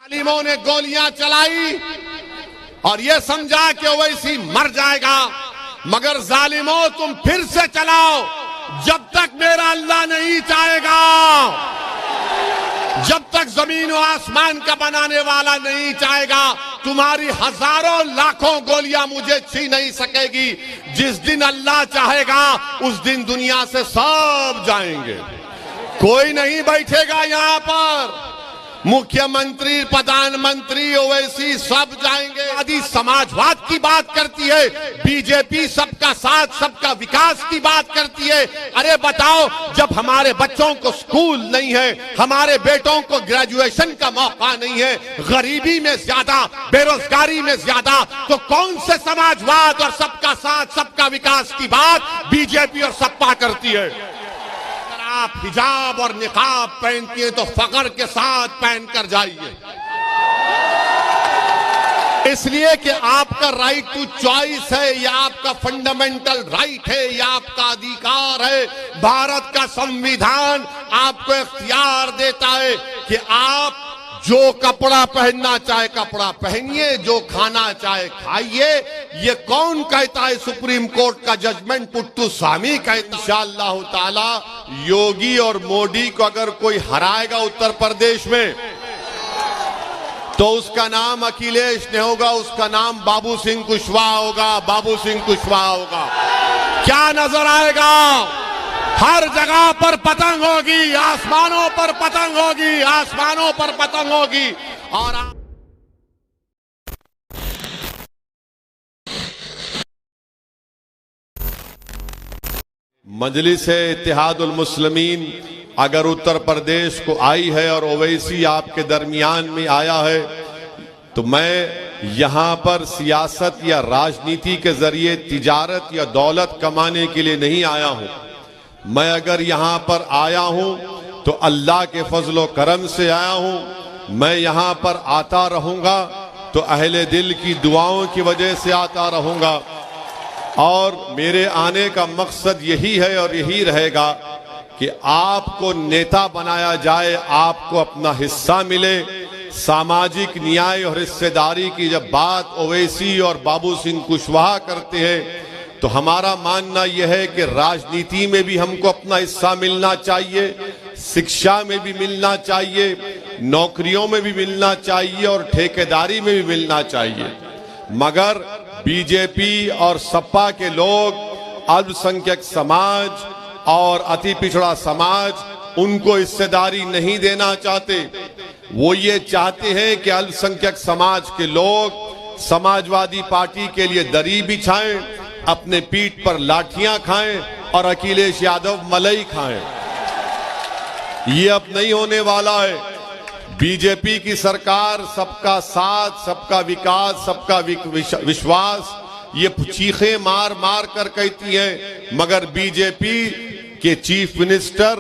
जालिमों ने गोलियां चलाई और यह समझा कि ओवैसी मर जाएगा, मगर जालिमों तुम फिर से चलाओ जब तक मेरा अल्लाह नहीं चाहेगा, जब तक जमीन और आसमान का बनाने वाला नहीं चाहेगा। तुम्हारी हजारों लाखों गोलियां मुझे छीन नहीं सकेगी। जिस दिन अल्लाह चाहेगा उस दिन दुनिया से सब जाएंगे, कोई नहीं बैठेगा यहां पर। मुख्यमंत्री, प्रधानमंत्री, ओवैसी सब जाएंगे। आदि समाजवाद की बात करती है, बीजेपी सबका साथ सबका विकास की बात करती है। अरे बताओ, जब हमारे बच्चों को स्कूल नहीं है, हमारे बेटों को ग्रेजुएशन का मौका नहीं है, गरीबी में ज्यादा, बेरोजगारी में ज्यादा, तो कौन से समाजवाद और सबका साथ सबका विकास की बात बीजेपी और सपा करती है? आप हिजाब और निकाब पहनती हैं तो फख्र के साथ पहनकर जाइए, इसलिए कि आपका राइट टू चॉइस है, यह आपका फंडामेंटल राइट है, यह आपका अधिकार है। भारत का संविधान आपको इख्तियार देता है कि आप जो कपड़ा पहनना चाहे कपड़ा पहनिए, जो खाना चाहे खाइए। ये कौन कहता है? सुप्रीम कोर्ट का जजमेंट पुट्टू स्वामी कहता है। इंशाअल्लाह ताला योगी और मोदी को अगर कोई हराएगा उत्तर प्रदेश में तो उसका नाम अखिलेश नहीं होगा, उसका नाम बाबू सिंह कुशवाहा होगा। बाबू सिंह कुशवाहा होगा। क्या नजर आएगा? हर जगह पर पतंग होगी, आसमानों पर पतंग होगी, आसमानों पर पतंग होगी। और मजलिस-ए-इत्तेहादुल मुस्लिमीन अगर उत्तर प्रदेश को आई है और ओवैसी आपके दरमियान में आया है, तो मैं यहां पर सियासत या राजनीति के जरिए तिजारत या दौलत कमाने के लिए नहीं आया हूं। मैं अगर यहां पर आया हूं तो अल्लाह के फजलो करम से आया हूं। मैं यहां पर आता रहूंगा तो अहले दिल की दुआओं की वजह से आता रहूंगा, और मेरे आने का मकसद यही है और यही रहेगा कि आपको नेता बनाया जाए, आपको अपना हिस्सा मिले। सामाजिक न्याय और हिस्सेदारी की जब बात ओवैसी और बाबू सिंह कुशवाहा करते हैं तो हमारा मानना यह है कि राजनीति में भी हमको अपना हिस्सा मिलना चाहिए, शिक्षा में भी मिलना चाहिए, नौकरियों में भी मिलना चाहिए और ठेकेदारी में भी मिलना चाहिए। मगर बीजेपी और सपा के लोग अल्पसंख्यक समाज और अति पिछड़ा समाज उनको हिस्सेदारी नहीं देना चाहते। वो ये चाहते हैं कि अल्पसंख्यक समाज के लोग समाजवादी पार्टी के लिए दरी बिछाएं, अपने पीठ पर लाठियां खाएं और अखिलेश यादव मलाई खाएं। ये अब नहीं होने वाला है। बीजेपी की सरकार सबका साथ सबका विकास सबका विश्वास ये चीखें मार मार कर कहती है, मगर बीजेपी के चीफ मिनिस्टर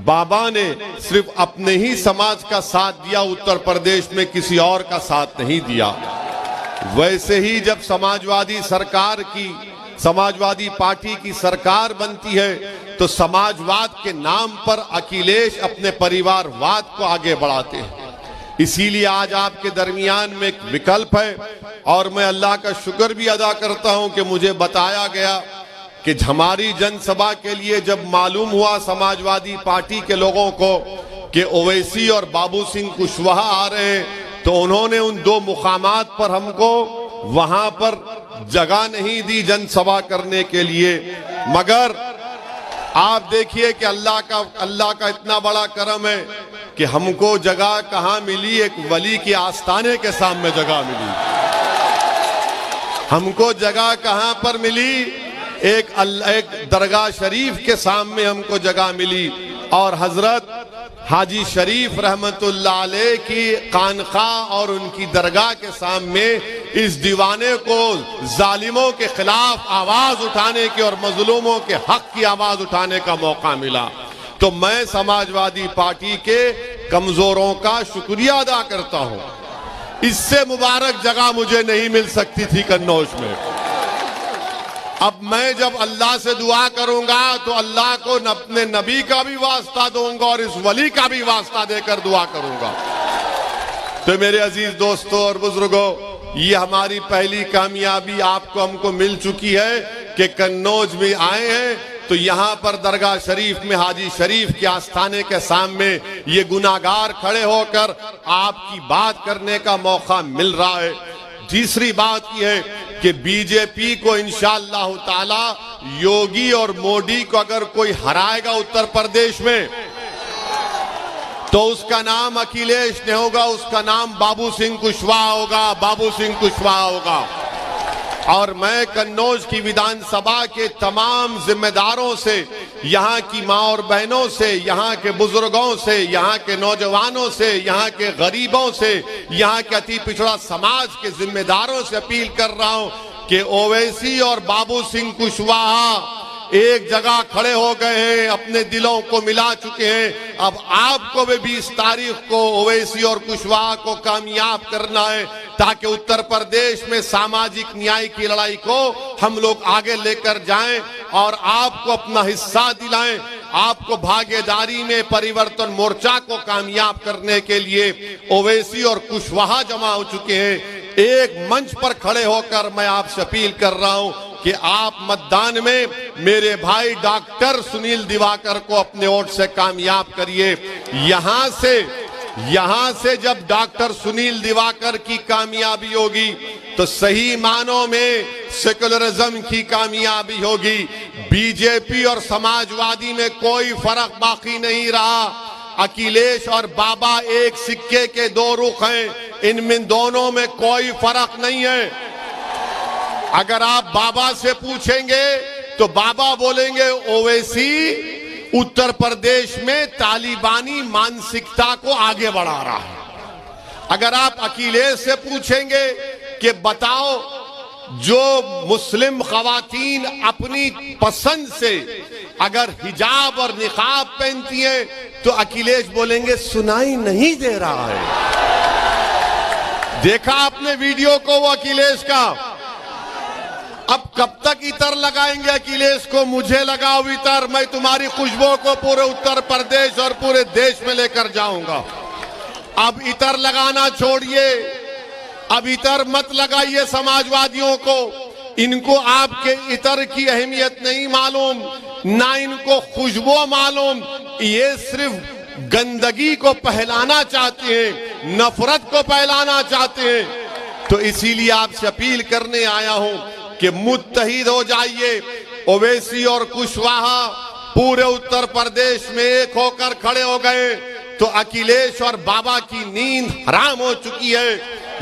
बाबा ने सिर्फ अपने ही समाज का साथ दिया, उत्तर प्रदेश में किसी और का साथ नहीं दिया। वैसे ही जब समाजवादी पार्टी की सरकार बनती है तो समाजवाद के नाम पर अखिलेश अपने परिवारवाद को आगे बढ़ाते हैं। इसीलिए आज आपके दरमियान में एक विकल्प है, और मैं अल्लाह का शुक्र भी अदा करता हूं कि मुझे बताया गया कि हमारी जनसभा के लिए जब मालूम हुआ समाजवादी पार्टी के लोगों को कि ओवैसी और बाबू सिंह कुशवाहा आ रहे हैं, तो उन्होंने उन दो मुकामात पर हमको वहां पर जगह नहीं दी जनसभा करने के लिए। मगर आप देखिए कि अल्लाह का इतना बड़ा करम है कि हमको जगह कहां मिली? एक वली के आस्थाने के सामने जगह मिली। हमको जगह कहां पर मिली? एक दरगाह शरीफ के सामने हमको जगह मिली, और हजरत हाजी शरीफ रहमतुल्लाह अलैह की खानकाह और उनकी दरगाह के सामने इस दीवाने को जालिमों के खिलाफ आवाज उठाने की और मजलूमों के हक की आवाज उठाने का मौका मिला। तो मैं समाजवादी पार्टी के कमजोरों का शुक्रिया अदा करता हूं। इससे मुबारक जगह मुझे नहीं मिल सकती थी कन्नौज में। अब मैं जब अल्लाह से दुआ करूंगा तो अल्लाह को अपने नबी का भी वास्ता दूंगा और इस वली का भी वास्ता देकर दुआ करूंगा। तो मेरे अजीज दोस्तों और बुजुर्गों, ये हमारी पहली कामयाबी आपको हमको मिल चुकी है कि कन्नौज में आए हैं तो यहाँ पर दरगाह शरीफ में हाजी शरीफ के आस्थाने के सामने ये गुनाहगार खड़े होकर आपकी बात करने का मौका मिल रहा है। तीसरी बात यह है कि बीजेपी को इंशाअल्लाह ताला योगी और मोदी को अगर कोई हराएगा उत्तर प्रदेश में तो उसका नाम अखिलेश नहीं होगा, उसका नाम बाबू सिंह कुशवाहा होगा, बाबू सिंह कुशवाहा होगा। और मैं कन्नौज की विधानसभा के तमाम जिम्मेदारों से, यहाँ की माँ और बहनों से, यहाँ के बुजुर्गों से, यहाँ के नौजवानों से, यहाँ के गरीबों से, यहाँ के अति पिछड़ा समाज के जिम्मेदारों से अपील कर रहा हूँ कि ओवैसी और बाबू सिंह कुशवाहा एक जगह खड़े हो गए हैं, अपने दिलों को मिला चुके हैं। अब आपको भी 20 तारीख को ओवैसी और कुशवाहा को कामयाब करना है ताकि उत्तर प्रदेश में सामाजिक न्याय की लड़ाई को हम लोग आगे लेकर जाएं और आपको अपना हिस्सा दिलाएं। आपको भागीदारी में परिवर्तन मोर्चा को कामयाब करने के लिए ओवैसी और कुशवाहा जमा हो चुके हैं। एक मंच पर खड़े होकर मैं आपसे अपील कर रहा हूं कि आप मतदान में मेरे भाई डॉक्टर सुनील दिवाकर को अपने वोट से कामयाब करिए। यहां से जब डॉक्टर सुनील दिवाकर की कामयाबी होगी तो सही मानों में सेकुलरिज्म की कामयाबी होगी। बीजेपी और समाजवादी में कोई फर्क बाकी नहीं रहा। अखिलेश और बाबा एक सिक्के के दो रुख हैं, इनमें दोनों में कोई फर्क नहीं है। अगर आप बाबा से पूछेंगे तो बाबा बोलेंगे ओवैसी उत्तर प्रदेश में तालिबानी मानसिकता को आगे बढ़ा रहा है। अगर आप अखिलेश से पूछेंगे कि बताओ जो मुस्लिम खवातीन अपनी पसंद से अगर हिजाब और निकाब पहनती हैं तो अखिलेश बोलेंगे सुनाई नहीं दे रहा है। देखा आपने वीडियो को वो अखिलेश का। अब कब तक इतर लगाएंगे अखिलेश को? मुझे लगाओ इतर, मैं तुम्हारी खुशबू को पूरे उत्तर प्रदेश और पूरे देश में लेकर जाऊंगा। अब इतर लगाना छोड़िए, अब इतर मत लगाइए समाजवादियों को। इनको आपके इतर की अहमियत नहीं मालूम, ना इनको खुशबू मालूम। ये सिर्फ गंदगी को फैलाना चाहते हैं, नफरत को फैलाना चाहते हैं। तो इसीलिए आपसे अपील करने आया हूं कि मुत्तहिद हो जाइए। ओवैसी और कुशवाहा पूरे उत्तर प्रदेश में एक होकर खड़े हो गए तो अखिलेश और बाबा की नींद हराम हो चुकी है।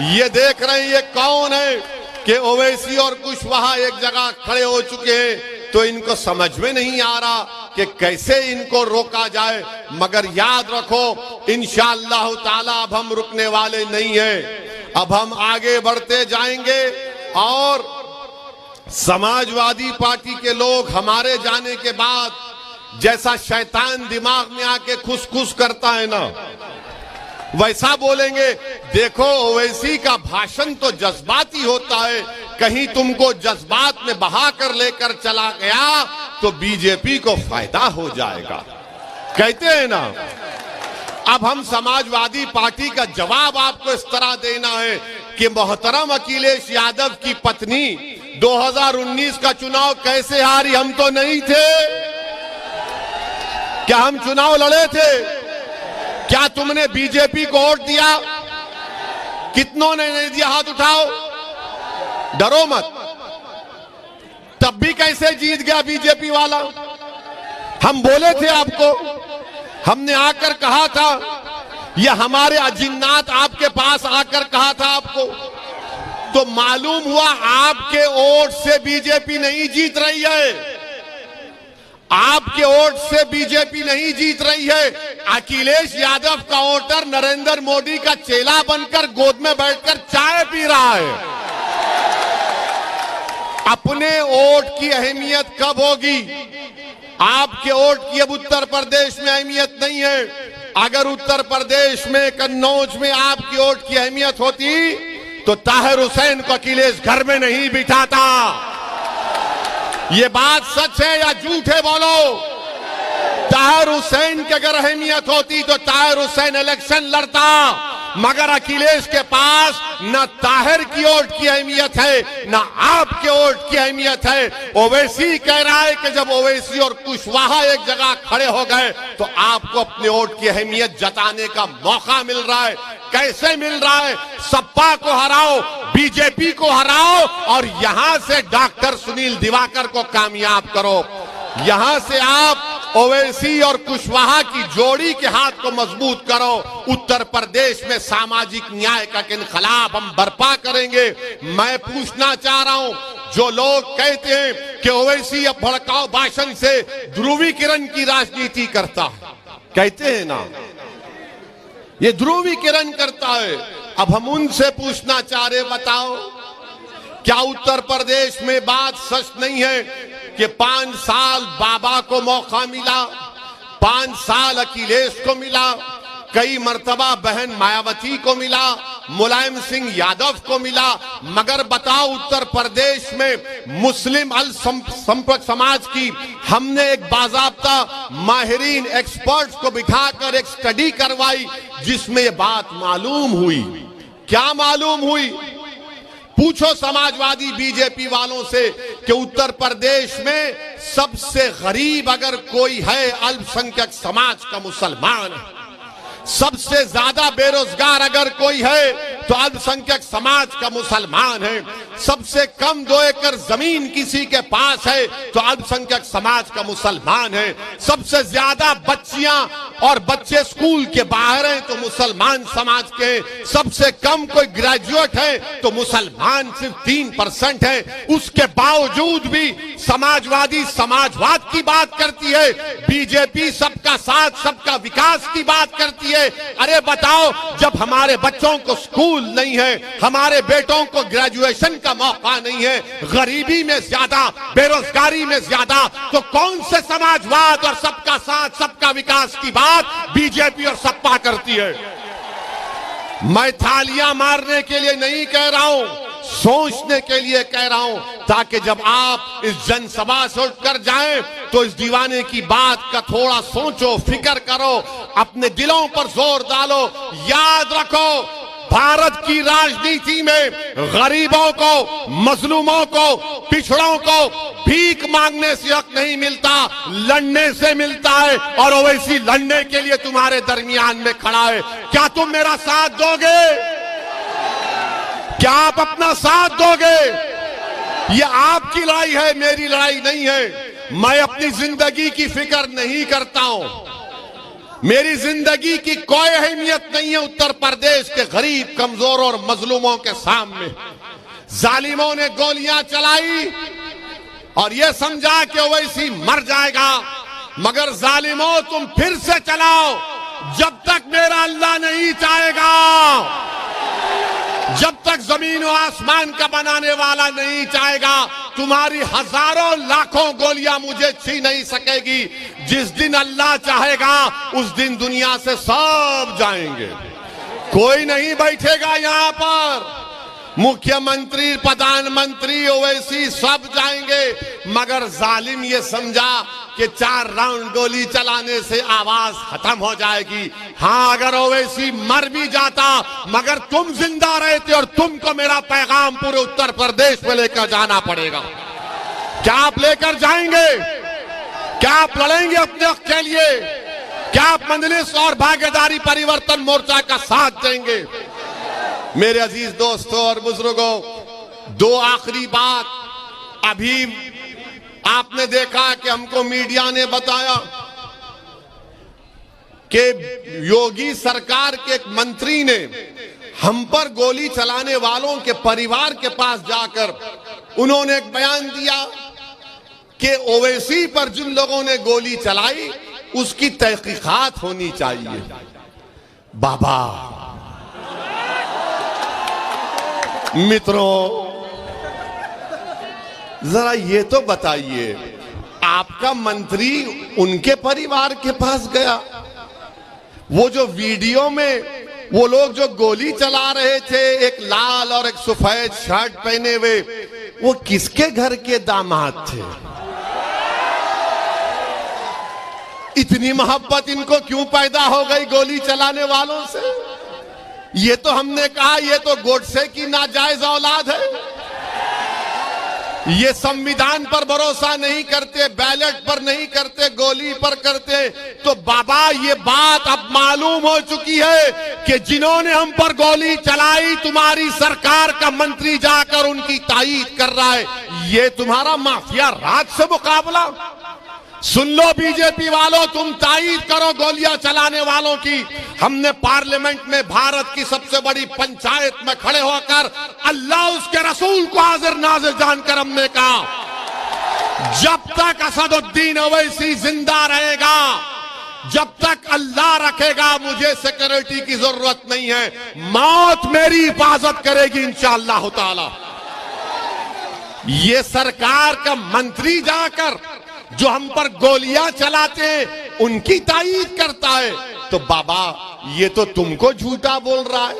ये देख रहे हैं ये कौन है कि ओवैसी और कुशवाहा एक जगह खड़े हो चुके हैं। तो इनको समझ में नहीं आ रहा कि कैसे इनको रोका जाए। मगर याद रखो इंशाअल्लाह ताला अब हम रुकने वाले नहीं हैं। अब हम आगे बढ़ते जाएंगे और समाजवादी पार्टी के लोग हमारे जाने के बाद जैसा शैतान दिमाग में आके खुश करता है ना, वैसा बोलेंगे। देखो ओवैसी का भाषण तो जज्बाती होता है, कहीं तुमको जज्बात में बहा कर लेकर चला गया तो बीजेपी को फायदा हो जाएगा, कहते हैं ना। अब हम समाजवादी पार्टी का जवाब आपको इस तरह देना है कि मोहतरम अखिलेश यादव की पत्नी 2019 का चुनाव कैसे हारी? हम तो नहीं थे। क्या हम चुनाव लड़े थे? क्या तुमने बीजेपी को वोट दिया? कितनों ने नहीं दिया? हाथ उठाओ, डरो मत। तब भी कैसे जीत गया बीजेपी वाला? हम बोले थे आपको, हमने आकर कहा था, ये हमारे अजिन्नात आपके पास आकर कहा था आपको, तो मालूम हुआ आपके वोट से बीजेपी नहीं जीत रही है। आपके वोट से बीजेपी नहीं जीत रही है। अखिलेश यादव का वोटर नरेंद्र मोदी का चेला बनकर गोद में बैठकर चाय पी रहा है। अपने वोट की अहमियत कब होगी? आपके वोट की अब उत्तर प्रदेश में अहमियत नहीं है। अगर उत्तर प्रदेश में कन्नौज में आपकी वोट की अहमियत होती तो ताहिर हुसैन को अखिलेश घर में नहीं बिठाता। ये बात सच है या झूठ है? बोलो। ताहिर हुसैन की अगर अहमियत होती तो ताहिर हुसैन इलेक्शन लड़ता। मगर अखिलेश के पास न ताहिर की वोट की अहमियत है, न आपके वोट की अहमियत है। ओवैसी कह रहा है कि जब ओवैसी और कुशवाहा एक जगह खड़े हो गए तो आपको अपने वोट की अहमियत जताने का मौका मिल रहा है। कैसे मिल रहा है? सपा को हराओ, बीजेपी को हराओ और यहां से डॉक्टर सुनील दिवाकर को कामयाब करो। यहां से आप ओवैसी और कुशवाहा की जोड़ी के हाथ को मजबूत करो। उत्तर प्रदेश में सामाजिक न्याय का इनकलाब हम बर्पा करेंगे। मैं पूछना चाह रहा हूं, जो लोग कहते हैं कि ओवैसी अब भड़काऊ भाषण से ध्रुवीकरण की राजनीति करता है, कहते हैं ना, ये ध्रुवीकरण करता है। अब हम उनसे पूछना चाह रहे, बताओ क्या उत्तर प्रदेश में बात सच नहीं है कि 5 साल बाबा को मौका मिला, 5 साल अखिलेश को मिला, कई मर्तबा बहन मायावती को मिला, मुलायम सिंह यादव को मिला, मगर बताओ उत्तर प्रदेश में मुस्लिम अल्पसंख्यक समाज की हमने एक बाज़ाब्ता माहिरीन एक्सपर्ट्स को बिठाकर एक स्टडी करवाई जिसमें ये बात मालूम हुई। क्या मालूम हुई? पूछो समाजवादी बीजेपी वालों से कि उत्तर प्रदेश में सबसे गरीब अगर कोई है अल्पसंख्यक समाज का मुसलमान है, सबसे ज्यादा बेरोजगार अगर कोई है तो अल्पसंख्यक समाज का मुसलमान है, सबसे कम 2 एकड़ जमीन किसी के पास है तो अल्पसंख्यक समाज का मुसलमान है, सबसे ज्यादा बच्चियां और बच्चे स्कूल के बाहर हैं तो मुसलमान समाज के, सबसे कम कोई ग्रेजुएट है तो मुसलमान सिर्फ 3% है। उसके बावजूद भी समाजवादी समाजवाद की बात करती है, बीजेपी सबका साथ सबका विकास की बात करती है। अरे बताओ, जब हमारे बच्चों को स्कूल नहीं है, हमारे बेटों को ग्रेजुएशन का मौका नहीं है, गरीबी में ज्यादा, बेरोजगारी में ज्यादा, तो कौन से समाजवाद और सबका साथ सबका विकास की बात बीजेपी और सपा करती है? मैं थालियां मारने के लिए नहीं कह रहा हूं, सोचने के लिए कह रहा हूं, ताकि जब आप इस जनसभा से उठकर जाएं तो इस दीवाने की बात का थोड़ा सोचो, फिक्र करो, अपने दिलों पर जोर डालो। याद रखो, भारत की राजनीति में गरीबों को, मजलूमों को, पिछड़ों को भीख मांगने से हक नहीं मिलता, लड़ने से मिलता है। और ओवैसी लड़ने के लिए तुम्हारे दरमियान में खड़ा है। क्या तुम मेरा साथ दोगे? क्या आप अपना साथ दोगे? ये आपकी लड़ाई है, मेरी लड़ाई नहीं है। मैं अपनी जिंदगी की फिक्र नहीं करता हूं, मेरी जिंदगी की कोई अहमियत नहीं है उत्तर प्रदेश के गरीब, कमजोर और मजलूमों के सामने। जालिमों ने गोलियां चलाई और यह समझा कि ओवैसी मर जाएगा, मगर जालिमों तुम फिर से चलाओ जब तक मेरा अल्लाह नहीं चाहेगा, जब तक जमीन और आसमान का बनाने वाला नहीं चाहेगा। तुम्हारी हजारों लाखों गोलियां मुझे छीन नहीं सकेगी। जिस दिन अल्लाह चाहेगा उस दिन दुनिया से सब जाएंगे, कोई नहीं बैठेगा यहां पर। मुख्यमंत्री, प्रधानमंत्री, ओवैसी सब जाएंगे, मगर जालिम ये समझा कि 4 राउंड गोली चलाने से आवाज खत्म हो जाएगी। हाँ, अगर ओवैसी मर भी जाता मगर तुम जिंदा रहते और तुमको मेरा पैगाम पूरे उत्तर प्रदेश में लेकर जाना पड़ेगा। क्या आप लेकर जाएंगे? क्या आप लड़ेंगे अपने हक के लिए? क्या आप मजलिस और भागीदारी परिवर्तन मोर्चा का साथ देंगे? मेरे अजीज दोस्तों और बुजुर्गों, 2 आखिरी बात। अभी आपने देखा कि हमको मीडिया ने बताया कि योगी सरकार के एक मंत्री ने हम पर गोली चलाने वालों के परिवार के पास जाकर उन्होंने एक बयान दिया कि ओवैसी पर जिन लोगों ने गोली चलाई उसकी तहकीकात होनी चाहिए। बाबा मित्रों, जरा ये तो बताइए, आपका मंत्री उनके परिवार के पास गया? वो जो वीडियो में वो लोग जो गोली चला रहे थे, एक लाल और एक सफेद शर्ट पहने हुए, वो किसके घर के दामाद थे? इतनी मोहब्बत इनको क्यों पैदा हो गई गोली चलाने वालों से? ये तो हमने कहा ये तो गोडसे की नाजायज औलाद है, ये संविधान पर भरोसा नहीं करते, बैलेट पर नहीं करते, गोली पर करते। तो बाबा ये बात अब मालूम हो चुकी है कि जिन्होंने हम पर गोली चलाई तुम्हारी सरकार का मंत्री जाकर उनकी तायीद कर रहा है। ये तुम्हारा माफिया राज से मुकाबला। सुन लो बीजेपी वालों, तुम तायीद करो गोलियां चलाने वालों की। हमने पार्लियामेंट में भारत की सबसे बड़ी पंचायत में खड़े होकर अल्लाह उसके रसूल को हाजिर नाजिर जानकर हमने कहा जब तक असदुद्दीन ओवैसी जिंदा रहेगा, जब तक अल्लाह रखेगा, मुझे सिक्योरिटी की जरूरत नहीं है, मौत मेरी हिफाजत करेगी इंशाअल्लाह ताला। ये सरकार का मंत्री जाकर जो हम पर गोलियां चलाते हैं उनकी तायीद करता है। तो बाबा ये तो तुमको झूठा बोल रहा है,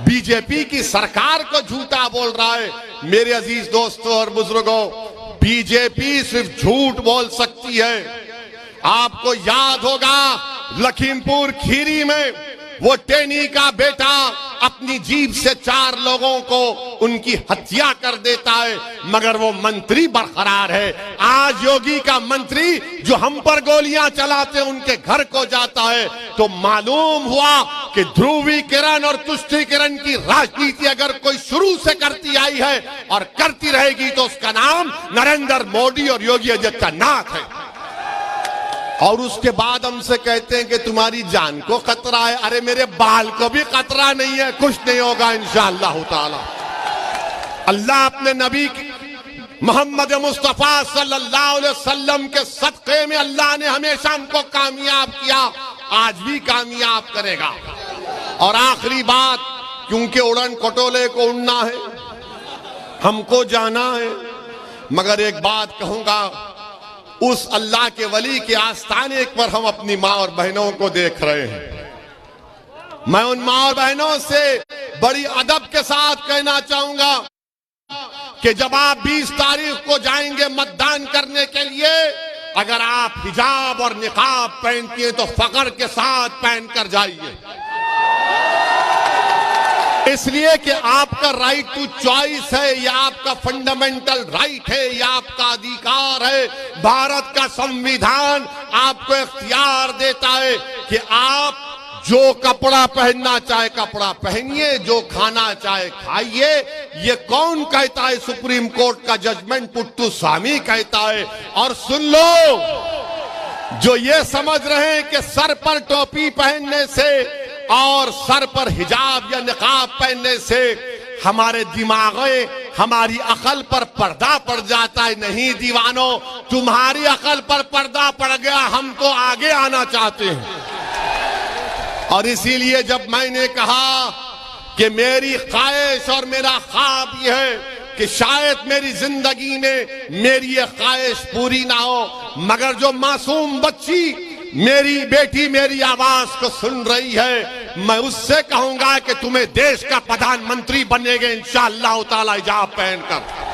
बीजेपी की सरकार को झूठा बोल रहा है। मेरे अजीज दोस्तों और बुजुर्गों, बीजेपी सिर्फ झूठ बोल सकती है। आपको याद होगा लखीमपुर खीरी में वो टेनी का बेटा अपनी जीभ से 4 लोगों को उनकी हत्या कर देता है, मगर वो मंत्री बरकरार है। आज योगी का मंत्री जो हम पर गोलियां चलाते उनके घर को जाता है। तो मालूम हुआ कि ध्रुवीकरण और तुष्टीकरण की राजनीति अगर कोई शुरू से करती आई है और करती रहेगी तो उसका नाम नरेंद्र मोदी और योगी आदित्यनाथ है। और उसके बाद हमसे कहते हैं कि तुम्हारी जान को खतरा है। अरे मेरे बाल को भी खतरा नहीं है, कुछ नहीं होगा इंशाअल्लाह ताला। अल्लाह अपने नबी मोहम्मद मुस्तफा सल्लल्लाहु अलैहि वसल्लम के सदक़े में अल्लाह ने हमेशा हमको कामयाब किया, आज भी कामयाब करेगा। और आखिरी बात, क्योंकि उड़न खटोले को उड़ना है, हमको जाना है, मगर एक बात कहूंगा, उस अल्लाह के वली के आस्थाने पर हम अपनी माँ और बहनों को देख रहे हैं। मैं उन माँ और बहनों से बड़ी अदब के साथ कहना चाहूंगा कि जब आप 20 तारीख को जाएंगे मतदान करने के लिए, अगर आप हिजाब और निकाब पहनती हैं तो फख्र के साथ पहनकर जाइए, इसलिए कि आपका राइट टू चॉइस है, यह आपका फंडामेंटल राइट है, यह आपका अधिकार है। भारत का संविधान आपको इख्तियार देता है कि आप जो कपड़ा पहनना चाहे कपड़ा पहनिए, जो खाना चाहे खाइए। ये कौन कहता है? सुप्रीम कोर्ट का जजमेंट पुट्टू स्वामी कहता है। और सुन लो, जो ये समझ रहे हैं कि सर पर टोपी पहनने से और सर पर हिजाब या निकाब पहनने से हमारे दिमागे, हमारी अकल पर पर्दा पड़ जाता है, नहीं दीवानों, तुम्हारी अकल पर पर्दा पड़ गया, हम तो आगे आना चाहते हैं। और इसीलिए जब मैंने कहा कि मेरी ख्वाहिश और मेरा ख्वाब यह है कि शायद मेरी जिंदगी में मेरी ये ख्वाहिश पूरी ना हो, मगर जो मासूम बच्ची मेरी बेटी मेरी आवाज को सुन रही है, मैं उससे कहूंगा कि तुम्हें देश का प्रधानमंत्री बनेगे इंशाअल्लाह ताला। हिजाब पहनकर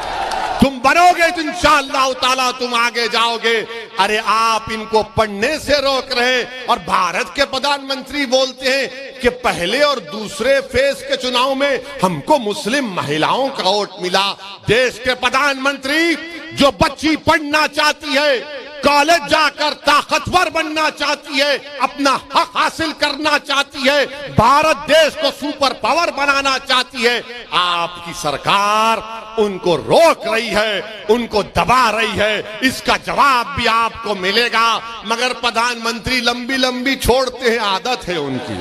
तुम बनोगे तो इंशाअल्लाह ताला तुम आगे जाओगे। अरे आप इनको पढ़ने से रोक रहे और भारत के प्रधानमंत्री बोलते हैं कि पहले और दूसरे फेज के चुनाव में हमको मुस्लिम महिलाओं का वोट मिला। देश के प्रधानमंत्री जो बच्ची पढ़ना चाहती है, कॉलेज जाकर ताकतवर बनना चाहती है, अपना हक हासिल करना चाहती है, भारत देश को सुपर पावर बनाना चाहती है, आपकी सरकार उनको रोक रही है, उनको दबा रही है। इसका जवाब भी आपको मिलेगा। मगर प्रधानमंत्री लंबी लंबी छोड़ते हैं, आदत है उनकी।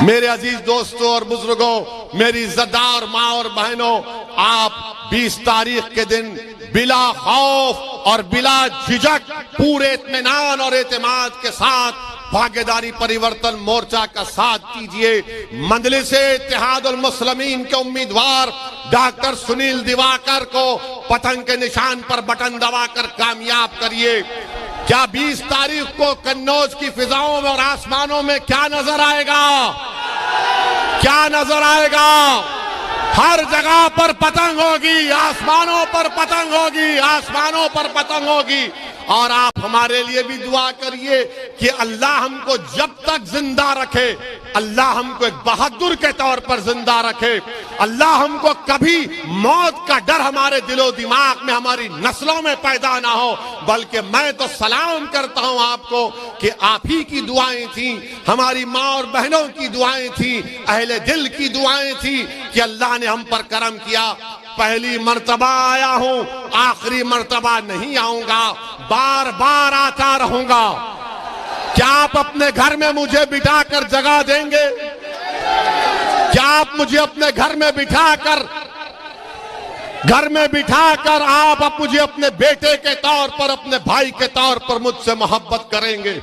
मेरे अजीज दोस्तों और बुजुर्गों, मेरी इज्जतदार माँ और बहनों, आप 20 तारीख के दिन बिला खौफ और बिला झिझक पूरे इत्मीनान और एतमाद के साथ भागीदारी परिवर्तन मोर्चा का साथ दीजिए। मजलिस-ए-इत्तेहादुल मुस्लिमीन के उम्मीदवार डॉक्टर सुनील दिवाकर को पतंग के निशान पर बटन दबाकर कामयाब करिए। क्या 20 तारीख को कन्नौज की फिजाओं में और आसमानों में क्या नजर आएगा? क्या नजर आएगा? हर जगह पर पतंग होगी, आसमानों पर पतंग होगी, आसमानों पर पतंग होगी। और आप हमारे लिए भी दुआ करिए कि अल्लाह हमको जब तक जिंदा रखे, अल्लाह हमको एक बहादुर के तौर पर जिंदा रखे, अल्लाह हमको कभी मौत का डर हमारे दिलो दिमाग में, हमारी नस्लों में पैदा ना हो। बल्कि मैं तो सलाम करता हूं आपको कि आप ही की दुआएं थी, हमारी माँ और बहनों की दुआएं थी, अहले दिल की दुआएं थी कि अल्लाह ने हम पर करम किया। पहली मर्तबा आया हूं, आखिरी मर्तबा नहीं आऊंगा, बार बार आता रहूंगा। क्या आप अपने घर में मुझे बिठाकर जगा देंगे? क्या आप मुझे अपने घर में बिठाकर आप मुझे अपने बेटे के तौर पर, अपने भाई के तौर पर मुझसे मोहब्बत करेंगे?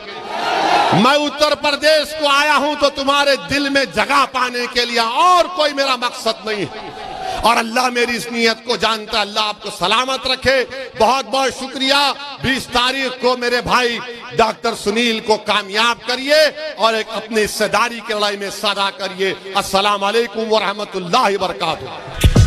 मैं उत्तर प्रदेश को आया हूं तो तुम्हारे दिल में जगह पाने के लिए, और कोई मेरा मकसद नहीं है। और अल्लाह मेरी इस नीयत को जानता है। अल्लाह आपको सलामत रखे। बहुत बहुत शुक्रिया। 20 तारीख को मेरे भाई डॉक्टर सुनील को कामयाब करिए और एक अपनी हिस्सेदारी की लड़ाई में हिस्सा अदा करिए। अस्सलाम वालेकुम व रहमतुल्लाहि व बरकातुहू।